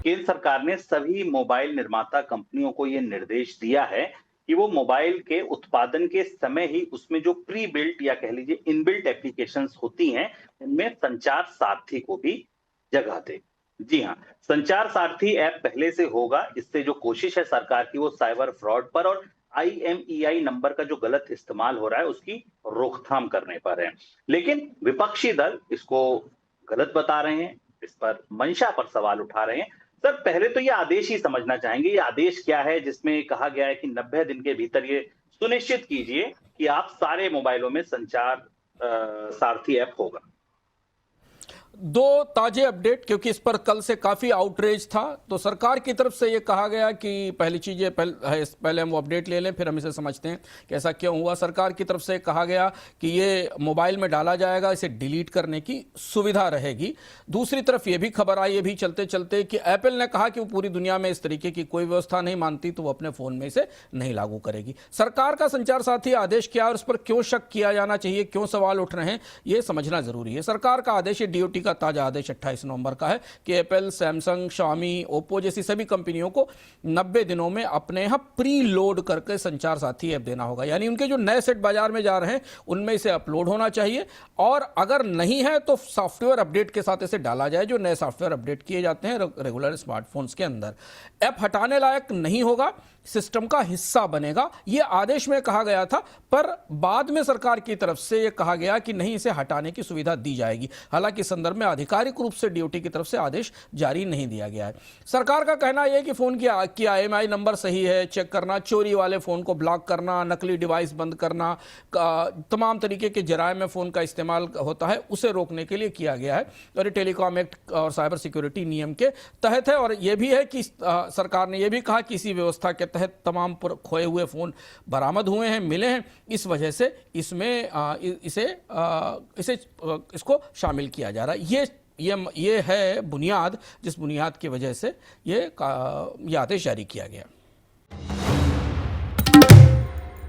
केंद्र सरकार ने सभी मोबाइल निर्माता कंपनियों को ये निर्देश दिया है कि वो मोबाइल के उत्पादन के समय ही उसमें जो प्री बिल्ट या कह लीजिए इनबिल्ट एप्लीकेशंस होती हैं, उनमें संचार सारथी को भी जगह दे। जी हाँ, संचार सारथी ऐप पहले से होगा। इससे जो कोशिश है सरकार की वो साइबर फ्रॉड पर और आईएमईआई नंबर का जो गलत इस्तेमाल हो रहा है उसकी रोकथाम करने पर है। लेकिन विपक्षी दल इसको गलत बता रहे हैं, इस पर मंशा पर सवाल उठा रहे हैं। सर, पहले तो ये आदेश ही समझना चाहेंगे, ये आदेश क्या है जिसमें कहा गया है कि 90 दिन के भीतर ये सुनिश्चित कीजिए कि आप सारे मोबाइलों में संचार सारथी ऐप होगा। दो ताजे अपडेट, क्योंकि इस पर कल से काफी आउटरीच था। तो सरकार की तरफ से यह कहा गया कि पहली चीज ये पहले हम वो अपडेट ले लें, फिर हम इसे समझते हैं कि ऐसा क्यों हुआ। सरकार की तरफ से कहा गया कि ये मोबाइल में डाला जाएगा, इसे डिलीट करने की सुविधा रहेगी। दूसरी तरफ ये भी खबर आई, ये भी चलते चलते, कि एप्पल ने कहा कि वो पूरी दुनिया में इस तरीके की कोई व्यवस्था नहीं मानती, तो वो अपने फोन में इसे नहीं लागू करेगी। सरकार का संचार साथी आदेश क्या और उस पर क्यों शक किया जाना चाहिए, क्यों सवाल उठ रहे हैं, ये समझना जरूरी है। सरकार का आदेश, डीओटी का ताजा आदेश 28 नवंबर का है कि एप्पल, सैमसंग, शाओमी, ओप्पो जैसी सभी कंपनियों को 90 दिनों में अपने यहां प्री लोड करके संचार साथी ऐप देना होगा। यानी उनके जो नए सेट बाजार में जा रहे हैं उनमें इसे अपलोड होना चाहिए, और अगर नहीं है तो सॉफ्टवेयर अपडेट के साथ इसे डाला जाए, जो नए सॉफ्टवेयर अपडेट किए जाते हैं रेगुलर स्मार्टफोन्स के अंदर। ऐप हटाने लायक नहीं होगा, सिस्टम का हिस्सा बनेगा, यह आदेश में कहा गया था। पर बाद में सरकार की तरफ से यह कहा गया कि नहीं, इसे हटाने की सुविधा दी जाएगी। हालांकि इस संदर्भ में आधिकारिक रूप से डीओटी की तरफ से आदेश जारी नहीं दिया गया है। सरकार का कहना यह है कि फोन की आईएमईआई नंबर सही है, चेक करना, चोरी वाले फोन को ब्लॉक करना, नकली डिवाइस बंद करना, तमाम तरीके के जराये में फोन का इस्तेमाल होता है, उसे रोकने के लिए किया गया है। और ये टेलीकॉम एक्ट और साइबर सिक्योरिटी नियम के तहत है। और यह भी है कि सरकार ने यह भी कहा कि इसी व्यवस्था के तहत तमाम खोए हुए फोन बरामद हुए हैं, मिले हैं। इस वजह से इसमें इसको शामिल किया जा रहा है। ये है बुनियाद, जिस बुनियाद की वजह से ये आदेश जारी किया गया।